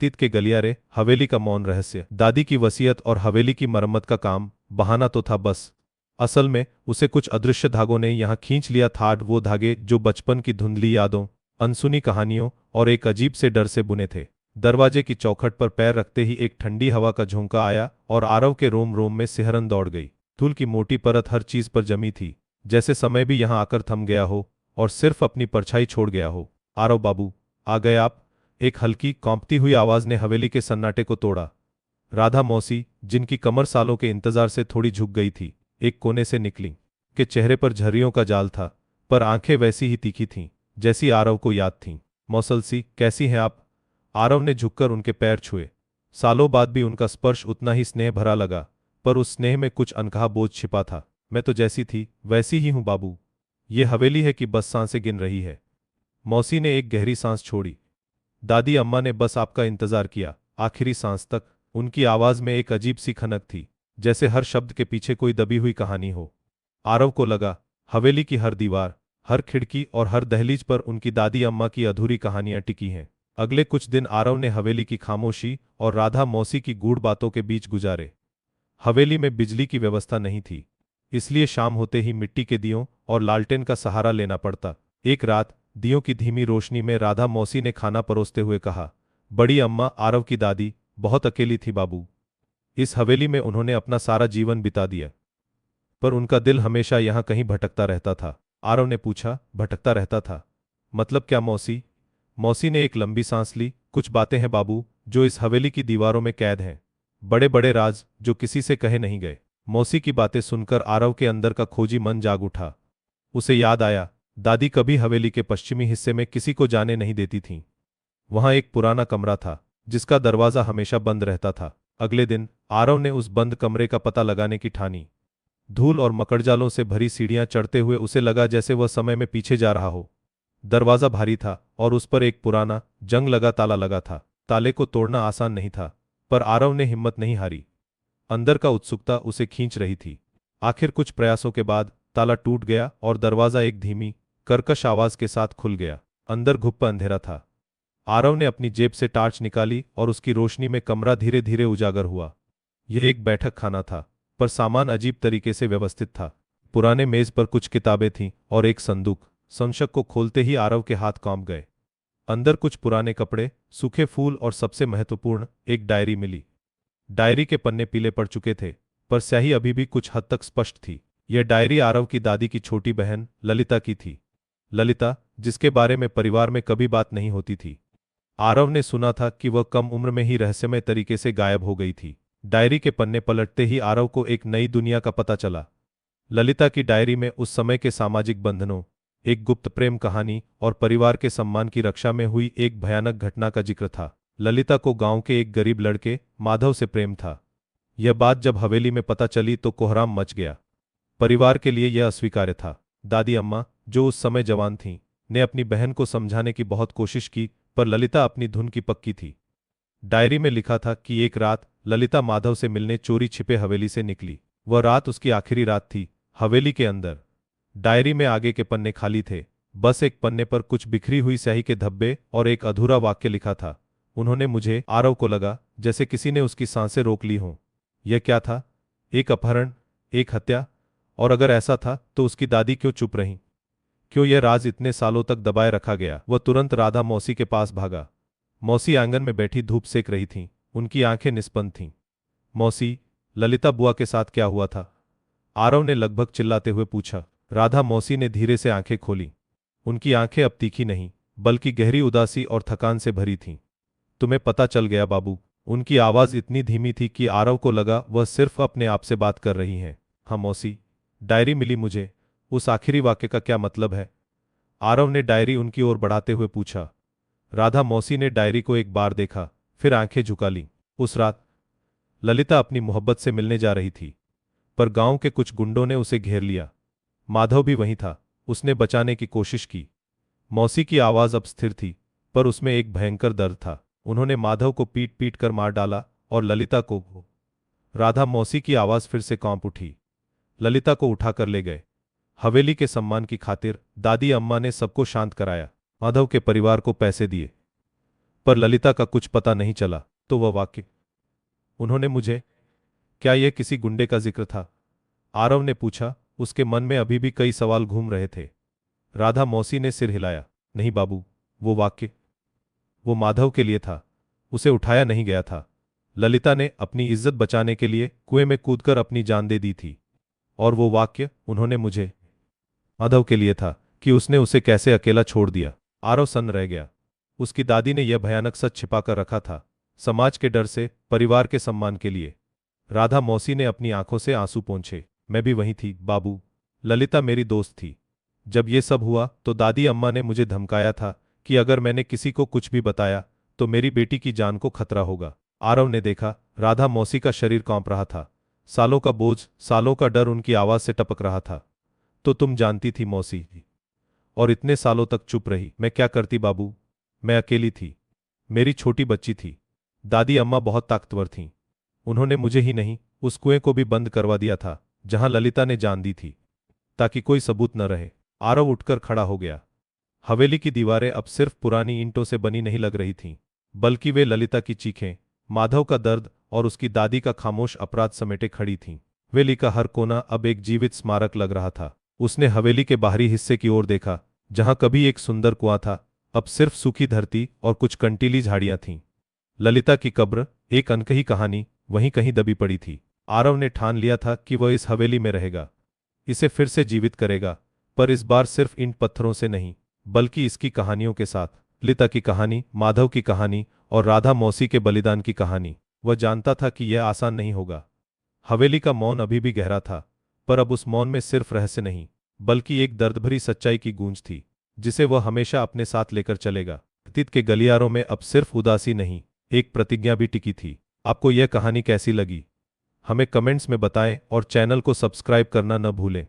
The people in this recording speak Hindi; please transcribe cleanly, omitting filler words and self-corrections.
अतीत के गलियारे, हवेली का मौन रहस्य, दादी की वसीयत और हवेली की मरम्मत का काम बहाना तो था बस। असल में उसे कुछ अदृश्य धागों ने यहाँ खींच लिया था, वो धागे जो बचपन की धुंधली यादों, अनसुनी कहानियों और एक अजीब से डर से बुने थे। दरवाजे की चौखट पर पैर रखते ही एक ठंडी हवा का झोंका आया और आरव के रोम रोम में सिहरन दौड़ गई। धूल की मोटी परत हर चीज पर जमी थी, जैसे समय भी यहाँ आकर थम गया हो और सिर्फ अपनी परछाई छोड़ गया हो। आरव बाबू, आ गए आप? एक हल्की कांपती हुई आवाज ने हवेली के सन्नाटे को तोड़ा। राधा मौसी, जिनकी कमर सालों के इंतजार से थोड़ी झुक गई थी, एक कोने से निकली। के चेहरे पर झर्रियों का जाल था, पर आंखें वैसी ही तीखी थीं जैसी आरव को याद थीं। मौसलसी, कैसी हैं आप? आरव ने झुककर उनके पैर छुए। सालों बाद भी उनका स्पर्श उतना ही स्नेह भरा लगा, पर उस स्नेह में कुछ अनकहा बोझ छिपा था। मैं तो जैसी थी वैसी ही हूं बाबू। ये हवेली है कि बस सांसें गिन रही है? मौसी ने एक गहरी सांस छोड़ी। दादी अम्मा ने बस आपका इंतजार किया, आखिरी सांस तक। उनकी आवाज में एक अजीब सी खनक थी, जैसे हर शब्द के पीछे कोई दबी हुई कहानी हो। आरव को लगा, हवेली की हर दीवार, हर खिड़की और हर दहलीज पर उनकी दादी अम्मा की अधूरी कहानियां टिकी हैं। अगले कुछ दिन आरव ने हवेली की खामोशी और राधा मौसी की गूढ़ बातों के बीच गुजारे। हवेली में बिजली की व्यवस्था नहीं थी, इसलिए शाम होते ही मिट्टी के दियों और लालटेन का सहारा लेना पड़ता। एक रात दियों की धीमी रोशनी में राधा मौसी ने खाना परोसते हुए कहा, बड़ी अम्मा, आरव की दादी बहुत अकेली थी बाबू। इस हवेली में उन्होंने अपना सारा जीवन बिता दिया, पर उनका दिल हमेशा यहाँ कहीं भटकता रहता था। आरव ने पूछा, भटकता रहता था? मतलब क्या मौसी? मौसी ने एक लंबी सांस ली। कुछ बातें हैं बाबू जो इस हवेली की दीवारों में कैद हैं, बड़े बड़े राज जो किसी से कहे नहीं गए। मौसी की बातें सुनकर आरव के अंदर का खोजी मन जाग उठा। उसे याद आया, दादी कभी हवेली के पश्चिमी हिस्से में किसी को जाने नहीं देती थीं। वहां एक पुराना कमरा था जिसका दरवाजा हमेशा बंद रहता था। अगले दिन आरव ने उस बंद कमरे का पता लगाने की ठानी। धूल और मकड़जालों से भरी सीढ़ियां चढ़ते हुए उसे लगा जैसे वह समय में पीछे जा रहा हो। दरवाजा भारी था और उस पर एक पुराना जंग लगा ताला लगा था। ताले को तोड़ना आसान नहीं था, पर आरव ने हिम्मत नहीं हारी। अंदर का उत्सुकता उसे खींच रही थी। आखिर कुछ प्रयासों के बाद ताला टूट गया और दरवाजा एक धीमी, कर्कश आवाज के साथ खुल गया। अंदर घुप्पा अंधेरा था। आरव ने अपनी जेब से टार्च निकाली और उसकी रोशनी में कमरा धीरे धीरे उजागर हुआ। यह एक बैठक खाना था, पर सामान अजीब तरीके से व्यवस्थित था। पुराने मेज पर कुछ किताबें थीं और एक संदूक। संशक को खोलते ही आरव के हाथ कांप गए। अंदर कुछ पुराने कपड़े, सूखे फूल और सबसे महत्वपूर्ण, एक डायरी मिली। डायरी के पन्ने पीले पड़ चुके थे, पर स्याही अभी भी कुछ हद तक स्पष्ट थी। यह डायरी आरव की दादी की छोटी बहन ललिता की थी। ललिता, जिसके बारे में परिवार में कभी बात नहीं होती थी। आरव ने सुना था कि वह कम उम्र में ही रहस्यमय तरीके से गायब हो गई थी। डायरी के पन्ने पलटते ही आरव को एक नई दुनिया का पता चला। ललिता की डायरी में उस समय के सामाजिक बंधनों, एक गुप्त प्रेम कहानी और परिवार के सम्मान की रक्षा में हुई एक भयानक घटना का जिक्र था। ललिता को गांव के एक गरीब लड़के माधव से प्रेम था। यह बात जब हवेली में पता चली तो कोहराम मच गया। परिवार के लिए यह अस्वीकार्य था। दादी अम्मा, जो उस समय जवान थीं, ने अपनी बहन को समझाने की बहुत कोशिश की, पर ललिता अपनी धुन की पक्की थी। डायरी में लिखा था कि एक रात ललिता माधव से मिलने चोरी छिपे हवेली से निकली। वह रात उसकी आखिरी रात थी हवेली के अंदर। डायरी में आगे के पन्ने खाली थे, बस एक पन्ने पर कुछ बिखरी हुई स्याही के धब्बे और एक अधूरा वाक्य लिखा था। उन्होंने मुझे, आरव को लगा जैसे किसी ने उसकी सांसें रोक ली हों। यह क्या था? एक अपहरण? एक हत्या? और अगर ऐसा था तो उसकी दादी क्यों चुप रहीं? क्यों यह राज इतने सालों तक दबाए रखा गया? वह तुरंत राधा मौसी के पास भागा। मौसी आंगन में बैठी धूप सेक रही थीं, उनकी आंखें निस्पंद थीं। मौसी, ललिता बुआ के साथ क्या हुआ था? आरव ने लगभग चिल्लाते हुए पूछा। राधा मौसी ने धीरे से आंखें खोली। उनकी आंखें अब तीखी नहीं, बल्कि गहरी उदासी और थकान से भरी थीं। तुम्हें पता चल गया बाबू? उनकी आवाज इतनी धीमी थी कि आरव को लगा वह सिर्फ अपने आप से बात कर रही हैं। हाँ मौसी, डायरी मिली मुझे। उस आखिरी वाक्य का क्या मतलब है? आरव ने डायरी उनकी ओर बढ़ाते हुए पूछा। राधा मौसी ने डायरी को एक बार देखा, फिर आंखें झुका लीं। उस रात ललिता अपनी मोहब्बत से मिलने जा रही थी, पर गांव के कुछ गुंडों ने उसे घेर लिया। माधव भी वहीं था। उसने बचाने की कोशिश की। मौसी की आवाज अब स्थिर थी, पर उसमें एक भयंकर दर्द था। उन्होंने माधव को पीट पीट कर मार डाला और ललिता को। राधा मौसी की आवाज फिर से कांप उठी। ललिता को उठाकर ले गए। हवेली के सम्मान की खातिर दादी अम्मा ने सबको शांत कराया। माधव के परिवार को पैसे दिए। पर ललिता का कुछ पता नहीं चला। तो वह वाक्य उन्होंने मुझे, क्या यह किसी गुंडे का जिक्र था? आरव ने पूछा। उसके मन में अभी भी कई सवाल घूम रहे थे। राधा मौसी ने सिर हिलाया। नहीं बाबू, वो वाक्य वो माधव के लिए था, उसे उठाया नहीं गया था। ललिता ने अपनी इज्जत बचाने के लिए कुएं में कूदकर अपनी जान दे दी थी। और वो वाक्य उन्होंने मुझे माधव के लिए था कि उसने उसे कैसे अकेला छोड़ दिया। आरव सन्न रह गया। उसकी दादी ने यह भयानक सच छिपाकर रखा था, समाज के डर से, परिवार के सम्मान के लिए। राधा मौसी ने अपनी आंखों से आंसू पोंछे। मैं भी वहीं थी बाबू। ललिता मेरी दोस्त थी। जब ये सब हुआ तो दादी अम्मा ने मुझे धमकाया था कि अगर मैंने किसी को कुछ भी बताया तो मेरी बेटी की जान को खतरा होगा। आरव ने देखा, राधा मौसी का शरीर कांप रहा था। सालों का बोझ, सालों का डर उनकी आवाज से टपक रहा था। तो तुम जानती थी मौसी, और इतने सालों तक चुप रही। मैं क्या करती बाबू? मैं अकेली थी, मेरी छोटी बच्ची थी। दादी अम्मा बहुत ताकतवर थीं। उन्होंने मुझे ही नहीं, उस कुएं को भी बंद करवा दिया था जहां ललिता ने जान दी थी, ताकि कोई सबूत न रहे। आरव उठकर खड़ा हो गया। हवेली की दीवारें अब सिर्फ पुरानी ईंटों से बनी नहीं लग रही थीं, बल्कि वे ललिता की चीखें, माधव का दर्द और उसकी दादी का खामोश अपराध समेटे खड़ी थीं। हवेली का हर कोना अब एक जीवित स्मारक लग रहा था। उसने हवेली के बाहरी हिस्से की ओर देखा, जहां कभी एक सुंदर कुआं था, अब सिर्फ सूखी धरती और कुछ कंटीली झाड़ियां थीं। ललिता की कब्र, एक अनकही कहानी, वहीं कहीं दबी पड़ी थी। आरव ने ठान लिया था कि वह इस हवेली में रहेगा, इसे फिर से जीवित करेगा, पर इस बार सिर्फ ईंट पत्थरों से नहीं, बल्कि इसकी कहानियों के साथ। ललिता की कहानी, माधव की कहानी और राधा मौसी के बलिदान की कहानी। वह जानता था कि यह आसान नहीं होगा। हवेली का मौन अभी भी गहरा था, पर अब उस मौन में सिर्फ रहस्य नहीं, बल्कि एक दर्दभरी सच्चाई की गूंज थी, जिसे वह हमेशा अपने साथ लेकर चलेगा। अतीत के गलियारों में अब सिर्फ उदासी नहीं, एक प्रतिज्ञा भी टिकी थी। आपको यह कहानी कैसी लगी? हमें कमेंट्स में बताएं और चैनल को सब्सक्राइब करना न भूलें।